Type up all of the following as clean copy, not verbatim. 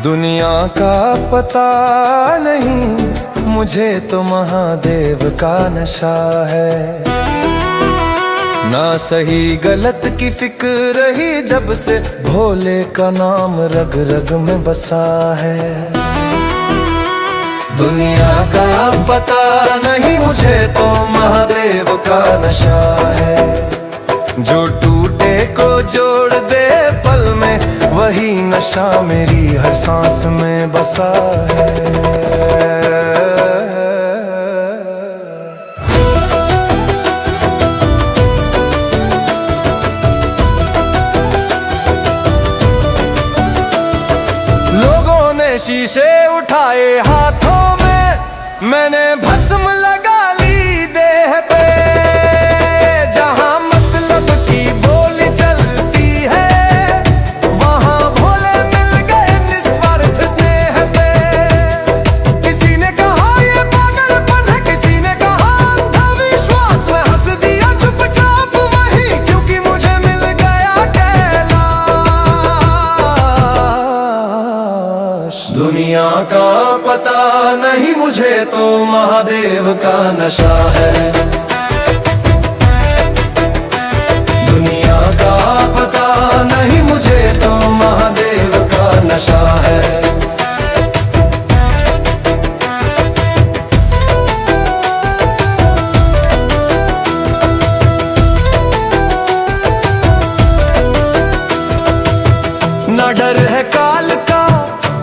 दुनिया का पता नहीं, मुझे तो महादेव का नशा है। ना सही गलत की फिक्र रही जब से भोले का नाम रग रग में बसा है। दुनिया का पता नहीं, मुझे तो महादेव का नशा है। जो टूटे को जोड़ दे पल में, वही नशा मेरी हर सांस में बसा है। लोगों ने शीशे उठाए हाथों में, मैंने भस्म लगा ली देह पे। जहां मतलब की बोली चलती है, वहां भोले मिल गए निस्वार्थ स्नेह पे। किसी ने कहा ये पागलपन है, किसी ने कहा अंधविश्वास। मैं हंस दिया चुपचाप वही, क्योंकि मुझे मिल गया कैलाश। दुनिया का पता नहीं, मुझे तो महादेव का नशा है। दुनिया का पता नहीं, मुझे तो महादेव का नशा है। ना डर है काल का,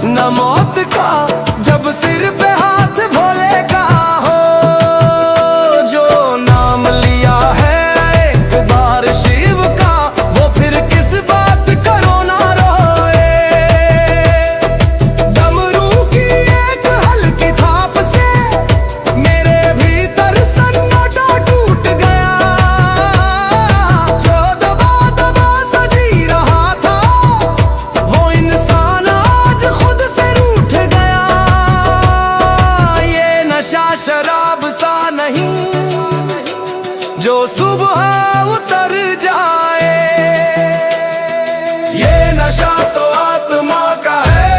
ना मौत का, जब सिर पे हाथ भोले का हो। जो नाम लिया है एक बार शिव का, वो फिर किस बात करो ना रोए। डमरू की एक हल्की थाप से मेरे भीतर सन्नाटा टूट गया। जो दबा दबा सजी रहा था, वो इंसान आज खुद से रूठ गया। ये नशा शराब सा नहीं, जो सुबह उतर जाए। ये नशा तो आत्मा का है,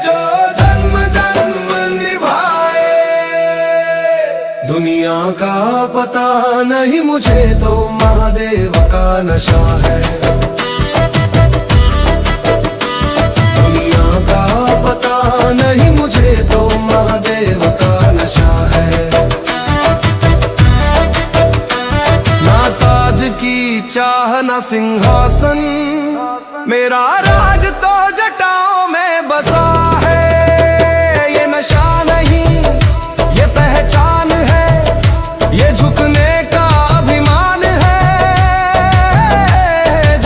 जो जन्म जन्म निभाए। दुनिया का पता नहीं, मुझे तो महादेव का नशा है। दुनिया का पता नहीं, मुझे तो महादेव का नशा है। ना ताज की चाह ना सिंहासन, मेरा राज तो जटाओं में बसा है। ये नशा नहीं, ये पहचान है, ये झुकने का अभिमान है।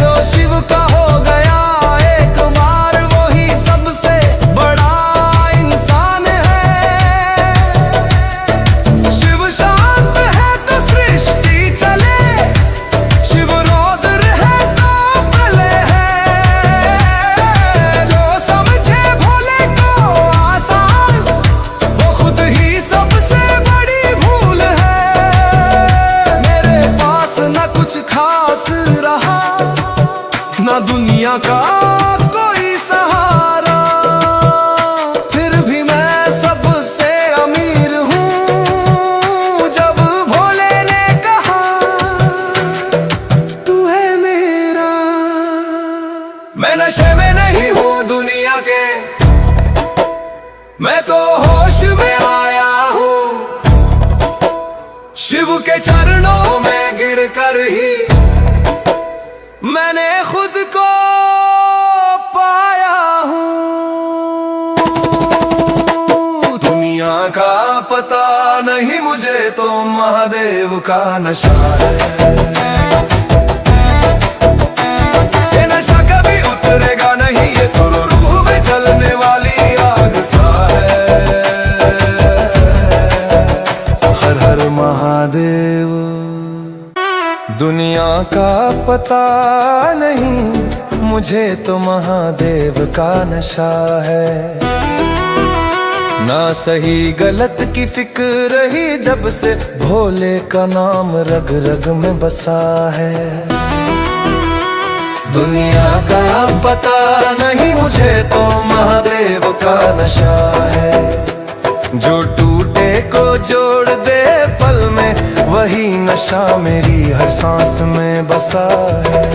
जो शिव का हो गया एक बार, वही सबसे बड़ा इंसान है। शिव शांत है तो सृष्टि चले, शिव रौद्र है तो प्रलय है। जो समझे भोले को आसान, वो खुद ही सबसे बड़ी भूल है। मेरे पास न कुछ खास रहा, ना दुनिया का कोई सहारा, फिर भी मैं सबसे अमीर हूँ। जब भोले ने कहा तू है मेरा, मैं नशे में नहीं हूँ दुनिया के, मैं तो होश में आया हूँ। शिव के चरणों में गिर कर ही मैंने खुद को पाया हूँ। दुनिया का पता नहीं, मुझे तो महादेव का नशा है। ये नशा कभी उतरेगा नहीं, ये तो रूह में जलने वाली आग सा है। हर हर महादेव। दुनिया का पता नहीं, मुझे तो महादेव का नशा है। ना सही गलत की फिक्र रही जब से भोले का नाम रग रग में बसा है। दुनिया का पता नहीं मुझे तो महादेव का नशा है। जो टूटे को जोड़ दे पल में, वही नशा मेरी हर सांस में बसा है।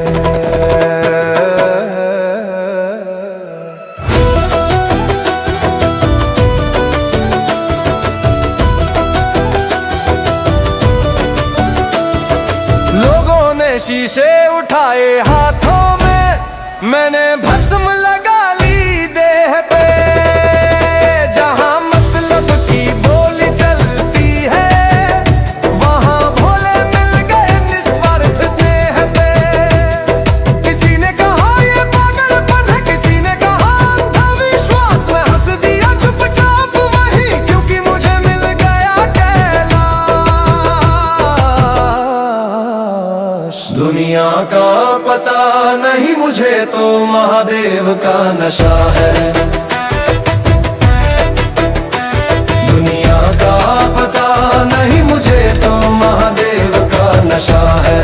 शीशे उठाए हाथों में, मैंने भस्म लगा ली देह पे। जहां मतलब की बोली चलती है, वहां भोले मिल गए निस्वार्थ स्नेह पे। किसी ने कहा ये पागलपन है, किसी ने कहा अंधविश्वास। मैं हंस दिया चुपचाप वहीं, क्योंकि मुझे मिल गया कैलाश। दुनिया का पता नहीं मुझे तो महादेव का नशा है। दुनिया का पता नहीं मुझे तो महादेव का नशा है।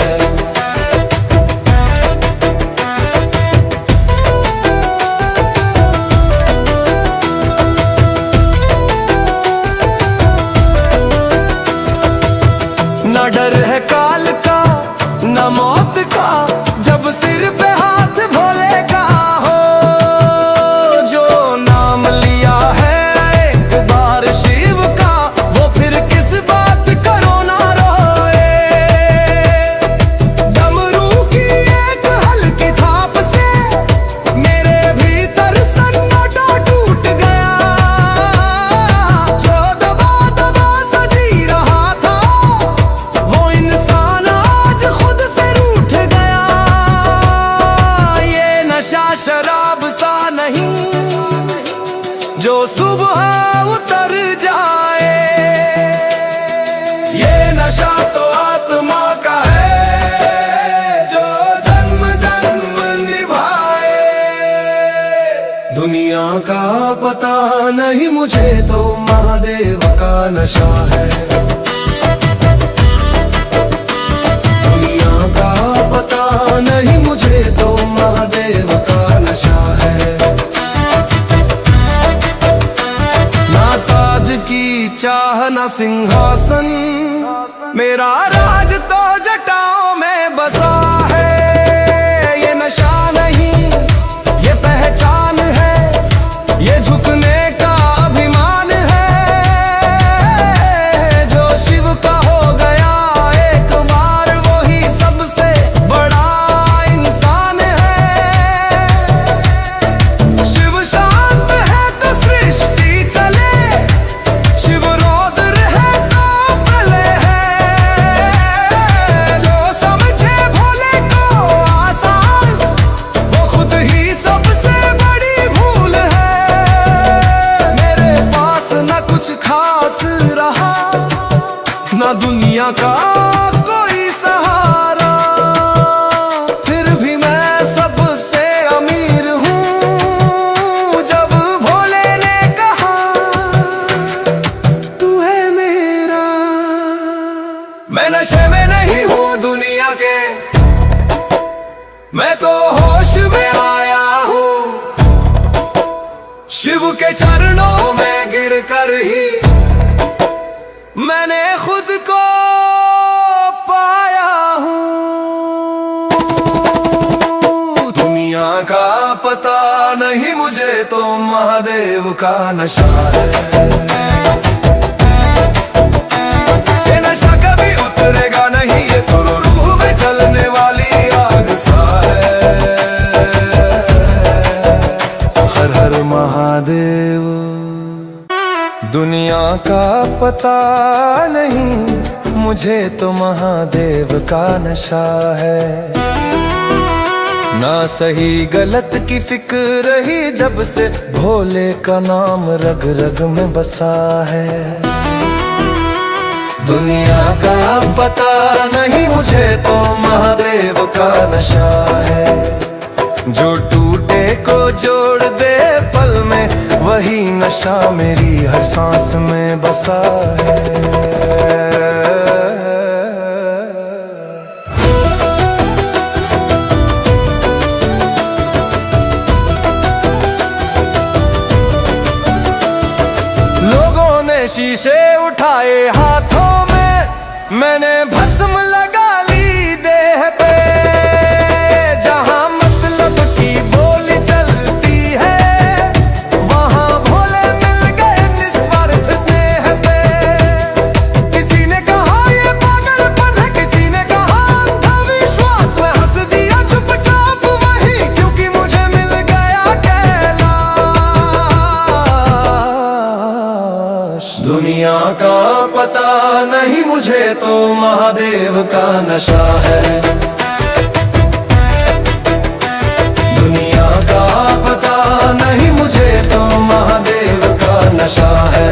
ना डर है काल का, ना मौत का, जब सिर पे हाथ भोले का हो। जो नाम लिया है एक बार शिव का, वो फिर किस बात करो ना रोए। डमरू की एक हल्की थाप से मेरे भीतर सन्नाटा टूट गया। जो दबा दबा सजी रहा था, वो इंसान आज खुद से रूठ गया। ये नशा शराब सा नहीं, जो सुबह उतर जाए। ये नशा तो आत्मा का है, जो जन्म जन्म निभाए। दुनिया का पता नहीं मुझे तो महादेव का नशा है। दुनिया का पता नहीं मुझे तो महादेव का नशा है। ना ताज की चाह ना सिंहासन, मेरा राज तो जटाओं में बसा है। ये नशा नहीं ये पहचान है, ये झुकने का अभिमान है। जो शिव का हो गया एक बार, वही सबसे बड़ा इंसान है। शिव शांत है तो सृष्टि चले, शिव रौद्र है तो प्रलय है। जो समझे भोले को आसान, वो खुद ही सबसे बड़ी भूल है। मेरे पास न कुछ खास रहा, न दुनिया का कोई सहारा, फिर भी मैं सबसे अमीर हूँ। जब भोले ने कहा तू है मेरा, मैं नशे में नहीं हूँ दुनिया के, मैं तो होश में आया हूँ। शिव के चरणों में गिर कर ही मैंने खुद को पाया हूँ। दुनिया का पता नहीं मुझे तो महादेव का नशा है। ये नशा कभी उतरेगा नहीं, ये तो रूह में जलने वाली आग सा है। हर हर महादेव। दुनिया का पता नहीं मुझे तो महादेव का नशा है। ना सही गलत की फिक्र रही, जब से भोले का नाम रग रग में बसा है। दुनिया का पता नहीं मुझे तो महादेव का नशा है। जो टूटे को जोड़ दे पल में, वही नशा मेरी हर सांस में बसा है। उठाए हाथों में, मैंने भस्म लगा ली देह पे। जहां मतलब की बोली चलती है, वहां भोले मिल गए निस्वार्थ स्नेह पे। किसी ने कहा ये पागलपन है, किसी ने कहा अंधविश्वास। मैं हंस दिया चुपचाप वही, क्योंकि मुझे मिल गया कैलाश। दुनिया का पता नहीं मुझे तो महादेव का नशा है। दुनिया का पता नहीं मुझे तो महादेव का नशा है।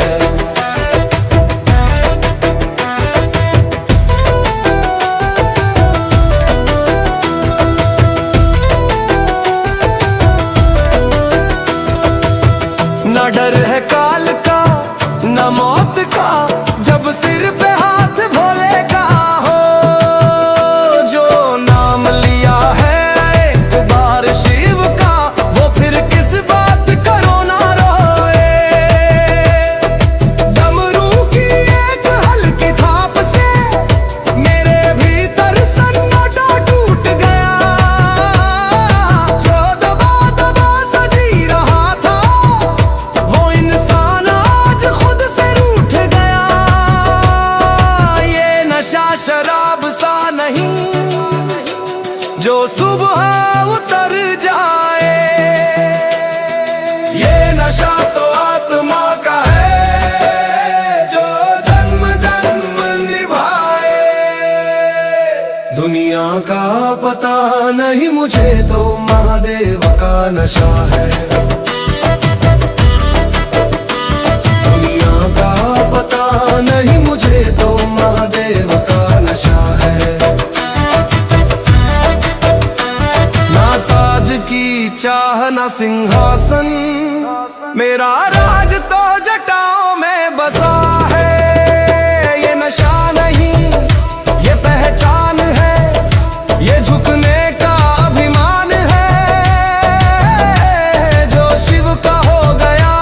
न डर है काल का न मौत का, जब सिर पे हाथ भोले का हो। जो नाम लिया है एक बार शिव का, वो फिर किस बात करो ना रोए। डमरू की एक हल्की थाप से मेरे भीतर सन्नाटा टूट गया। जो दबा दबा सजी रहा था, वो इंसान आज खुद से रूठ गया। ये नशा शराब सा नहीं जो सुबह उतर जाए। ये नशा तो आत्मा का है, जो जन्म जन्म निभाए। दुनिया का पता नहीं मुझे तो महादेव का नशा है। दुनिया का पता नहीं मुझे तो महादेव का नशा है। ना ताज की चाह ना सिंहासन, मेरा राज तो जटाओं में बसा है। ये नशा नहीं ये पहचान है, ये झुकने का अभिमान है। जो शिव का हो गया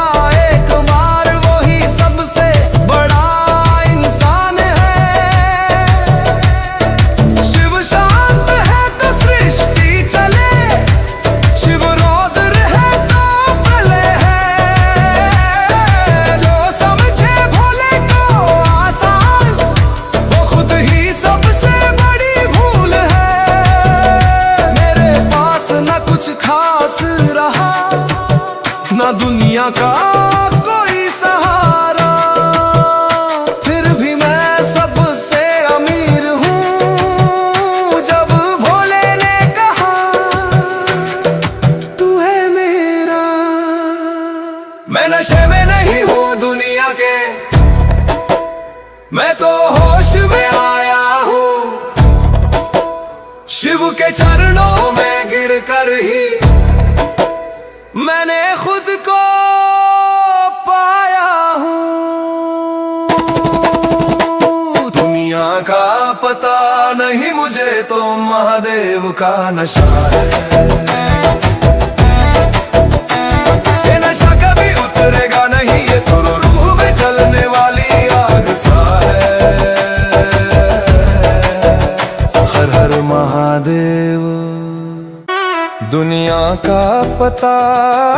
एक बार, वही सबसे बड़ा इंसान है। शिव शांत है तो सृष्टि चले, शिव रौद्र है तो प्रलय है। जो समझे भोले को आसान, वो खुद ही सबसे बड़ी भूल है। मेरे पास न कुछ खास रहा, न दुनिया का कोई सहारा, फिर भी मैं सबसे अमीर हूँ। जब भोले ने कहा तू है मेरा, मैं नशे में नहीं हूँ दुनिया के, मैं तो होश में आया हूँ। शिव के चरणों में गिर कर ही मैंने खुद को पाया हूँ। दुनिया का पता नहीं मुझे तो महादेव का नशा है। ये नशा कभी उतरेगा नहीं, ये तो रूह में जलने वाली आग सा है। हर हर महादेव। दुनिया का पता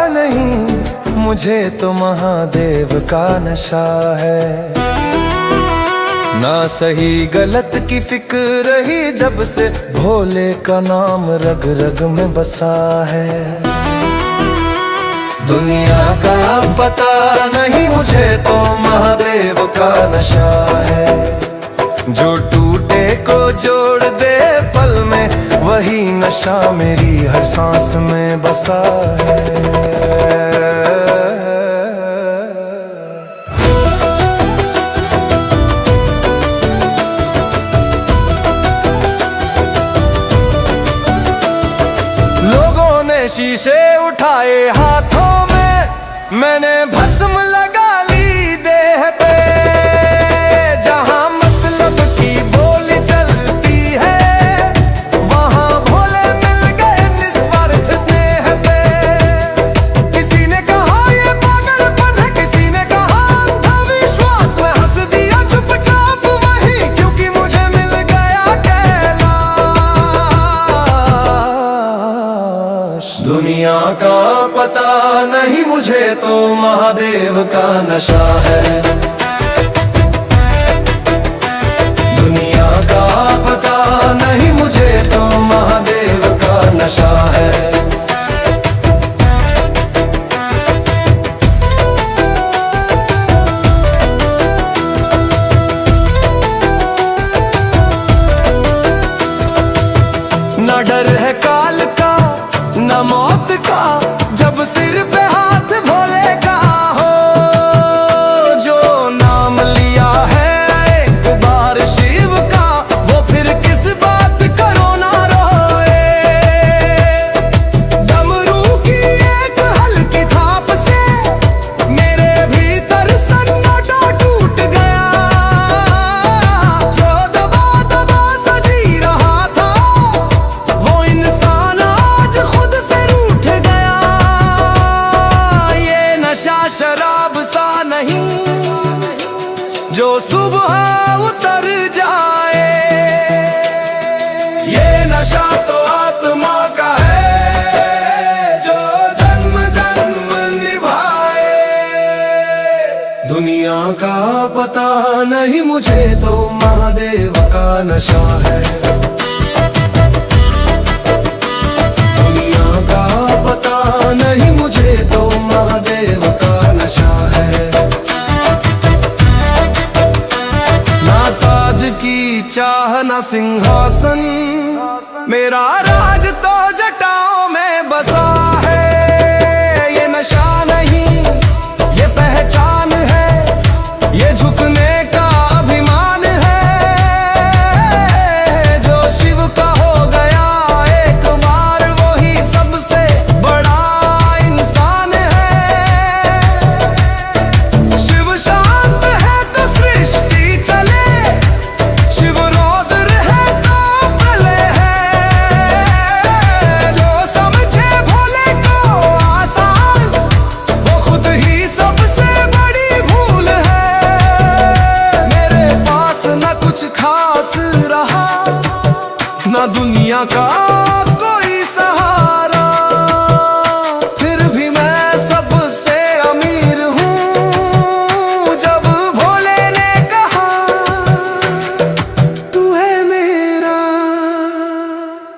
नहीं मुझे तो महादेव का नशा है। ना सही गलत की फिक्र रही जब से भोले का नाम रग रग में बसा है। दुनिया का पता नहीं मुझे तो महादेव का नशा है। जो टूटे को जोड़ दे पल में, वही नशा मेरी हर सांस में बसा है। लोगों ने शीशे उठाए हाथों में, मैंने भस्म लगा ली देह पे। जहां मतलब की बोली चलती है, वहां भोले मिल गए निस्वार्थ स्नेह पे। किसी ने कहा ये पागलपन है, किसी ने कहा अंधविश्वास। मैं हंस दिया चुप का पता नहीं मुझे तो महादेव का नशा है। दुनिया का पता नहीं मुझे तो महादेव का नशा है। न डर है काल का न मौत का, जब सिर पे हाथ भोले का हो। जो नाम लिया है एक बार शिव का, वो फिर किस बात करो ना रोए। डमरू की एक हल्की थाप से मेरे भीतर सन्नाटा टूट गया। जो दबा दबा सजी रहा था वो इंसान आज खुद से रूठ गया। ये नशा शराब सा नहीं जो सुबह उतर जाए। ये नशा तो आत्मा का है जो जन्म जन्म निभाए। दुनिया का पता नहीं मुझे तो महादेव का नशा है। दुनिया का पता नहीं मुझे तो महादेव का नशा है। ना ताज की चाह ना सिंहासन, मेरा राज तो जटाओं में बसा है। ये नशा नहीं ये पहचान है, ये झुकने का अभिमान है। जो शिव का हो गया एक बार वही सबसे बड़ा इंसान है। शिव शांत है तो सृष्टि चले, शिव रौद्र है तो प्रलय है। जो समझे भोले को आसान वो खुद ही सबसे बड़ी भूल है। मेरे पास न कुछ खास रहा न दुनिया का कोई सहारा, फिर भी मैं सबसे अमीर हूँ। जब भोले ने कहा तू है मेरा,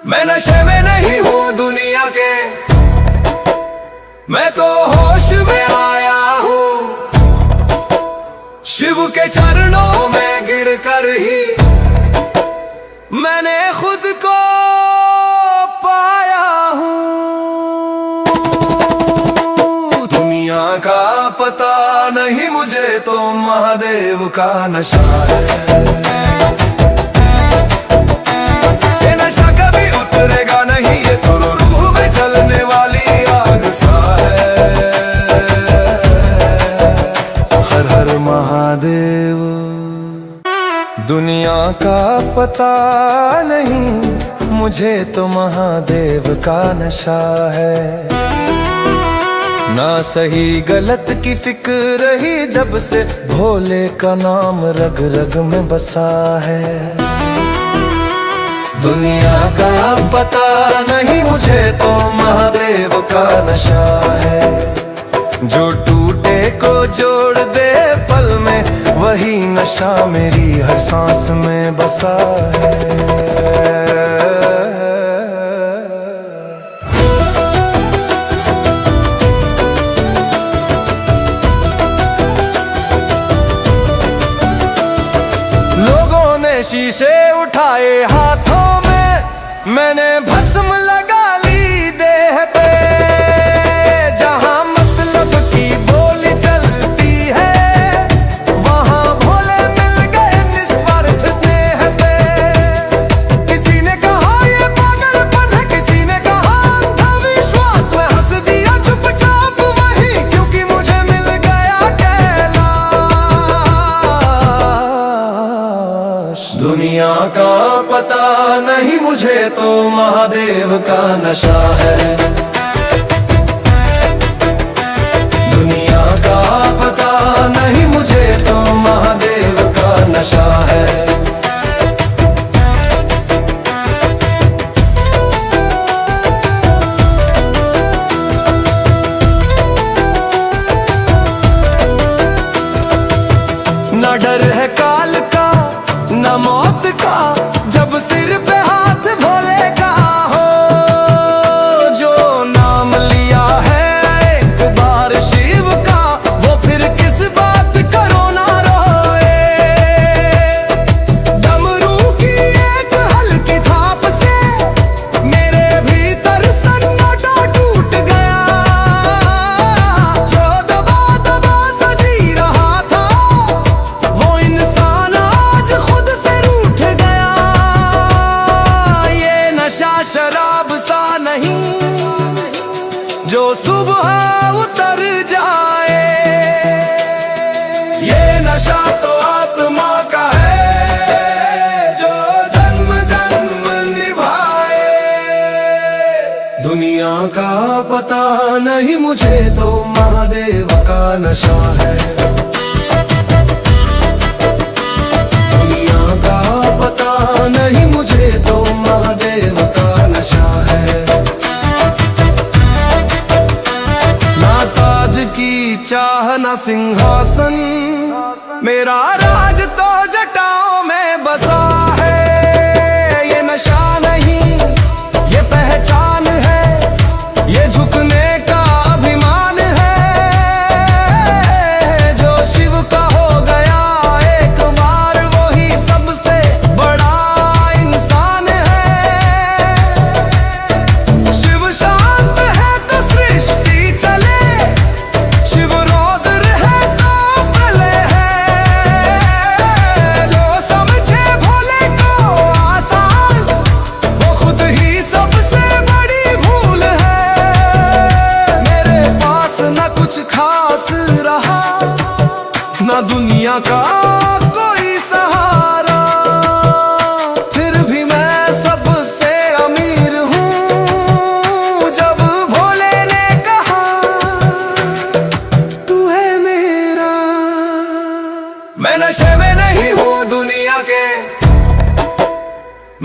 मैं नशे में नहीं हूँ दुनिया के, मैं तो होश में आया हूँ। शिव के चरणों में गिर कर ही मैंने खुद को पाया हूँ। दुनिया का पता नहीं मुझे तो महादेव का नशा है। ये नशा कभी उतरेगा नहीं, ये तो रूह में जलने वाली आग सा है। हर हर महादेव। दुनिया का पता नहीं मुझे तो महादेव का नशा है। ना सही गलत की फिक्र ही जब से भोले का नाम रग रग में बसा है। दुनिया का पता नहीं मुझे तो महादेव का नशा है। जो टूटे को जोड़ दे पल में वही नशा मेरी हर सांस में बसा है। लोगों ने शीशे उठाए हाथों में, मैंने भस्म लगा ली देह पे। जहां मतलब की बोली चलती है वहां भोले मिल गए निस्वार्थ स्नेह पे। किसी ने कहा ये पागलपन है, किसी ने कहा अंधविश्वास। मैं हंस दिया चुपचाप वही, क्योंकि मुझे मिल गया कैलाश। दुनिया का पता नहीं मुझे तो महादेव का नशा है। दुनिया का पता नहीं मुझे तो महादेव का नशा है। न मौत का, जब सिर पे हाथ भोले का हो। जो नाम लिया है एक बार शिव का, वो फिर किस बात करो ना रोए। डमरू की एक हल्की थाप से मेरे भीतर सन्नाटा टूट गया। जो दबा दबा सजी रहा था, वो इंसान आज खुद से रूठ गया। ये नशा शराब सा नहीं जो सुबह उतर जाए, ये नशा तो आत्मा का है जो जन्म जन्म निभाए। दुनिया का पता नहीं मुझे तो महादेव का नशा है। दुनिया का पता नहीं मुझे तो महादेव का नशा है। ना ताज की चाह ना सिंहासन, मेरा राज तो जटाओं में बसा है। ये नशा नहीं ये पहचान है, ये झुकने का अभिमान है। जो शिव का हो गया एक बार, वो ही सबसे बड़ा इंसान है। शिव शांत है तो सृष्टि चले, शिव रौद्र है तो प्रलय है। जो समझे भोले को आसान, वो खुद ही सबसे बड़ी भूल है। मेरे पास न कुछ खास रहा, न दुनिया का कोई सहारा, फिर भी मैं सबसे अमीर हूँ। जब भोले ने कहा तू है मेरा, मैं नशे में नहीं हूँ दुनिया के,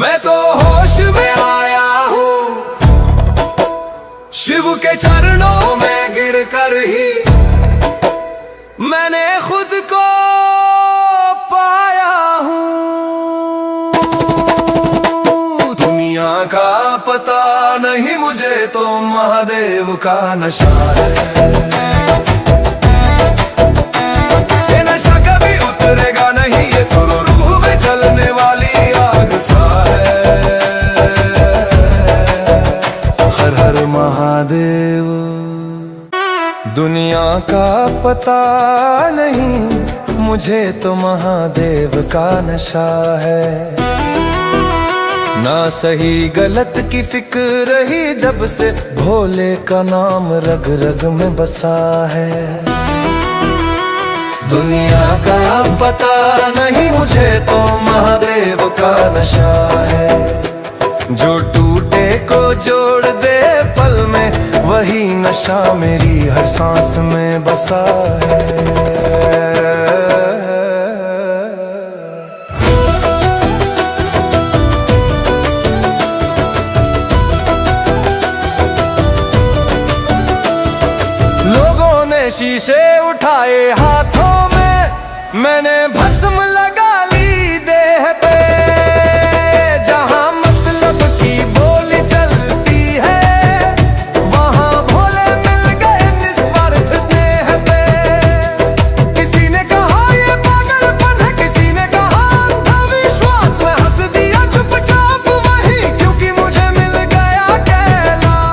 मैं तो होश में आया हूँ। शिव के चरणों में गिर कर ही मैंने खुद को पाया हूँ। दुनिया का पता नहीं मुझे तो महादेव का नशा है। ये नशा कभी उतरेगा नहीं, ये तो रूह में जलने वाली आग सा है। हर हर महादेव। दुनिया का पता नहीं मुझे तो महादेव का नशा है। ना सही गलत की फिक्र ही जब से भोले का नाम रग रग में बसा है। दुनिया का पता नहीं मुझे तो महादेव का नशा है। जो टूटे को जोड़ दे पल में, वही नशा मेरी हर सांस में बसा है। लोगों ने शीशे उठाए हाथों में, मैंने भस्म लगा ली देह पे। जहां मतलब की बोली चलती है, वहां भोले मिल गए निस्वार्थ स्नेह पे। किसी ने कहा ये पागलपन है, किसी ने कहा अंधविश्वास। मैं हंस दिया चुपचाप वही, क्योंकि मुझे मिल गया कैलाश।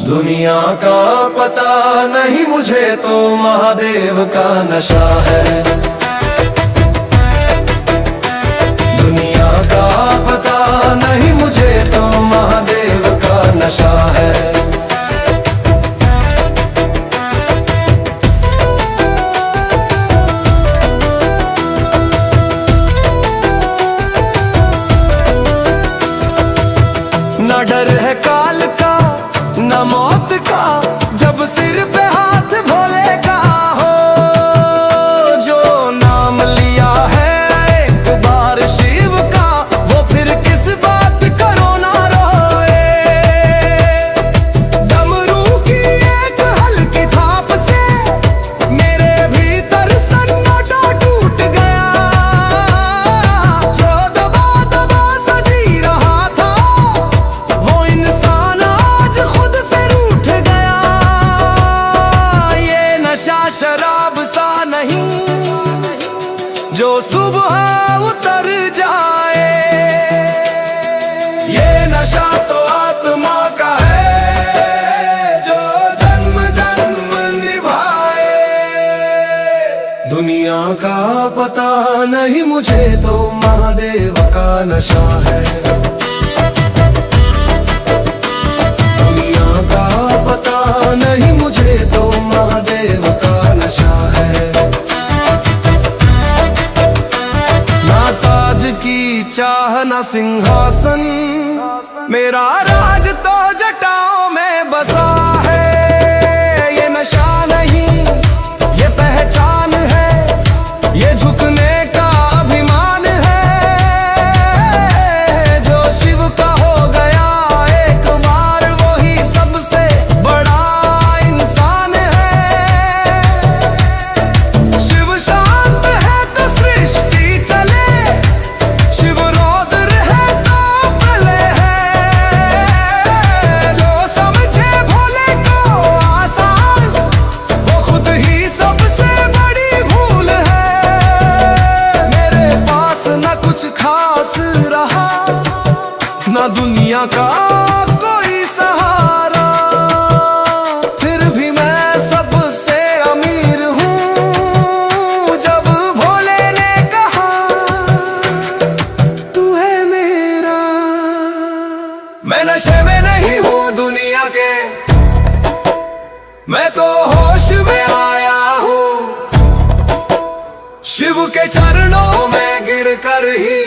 दुनिया का पता नहीं मुझे तो महादेव का नशा है। दुनिया का पता नहीं मुझे तो महादेव का नशा है। न डर है काल का न मौत का, जब सिर पे हाथ भोले का हो। जो नाम लिया है एक बार शिव का, वो फिर किस बात करो ना रोए। डमरू की एक हल्की थाप से मेरे भीतर सन्नाटा जो सुबह उतर जाए। ये नशा तो आत्मा का है जो जन्म जन्म निभाए। दुनिया का पता नहीं मुझे तो महादेव का नशा है। दुनिया का पता नहीं मुझे तो महादेव का नशा है। ना ताज की चाह ना सिंहासन, मेरा राज तो जटाओं में बसा है। ये नशा नहीं ये पहचान है, ये झुकने का अभिमान है। जो शिव का हो गया एक बार वही सबसे बड़ा इंसान है। शिव शांत है तो सृष्टि चले, शिव रौद्र है तो प्रलय है। जो समझे भोले को आसान वो खुद ही सबसे बड़ी भूल है। मेरे पास न कुछ खास रहा, न दुनिया का कोई सहारा, फिर भी मैं सबसे अमीर हूँ। जब भोले ने कहा तू है मेरा, मैं नशे में नहीं हूँ दुनिया के, मैं तो होश में आया हूँ। शिव के चरणों में गिर कर ही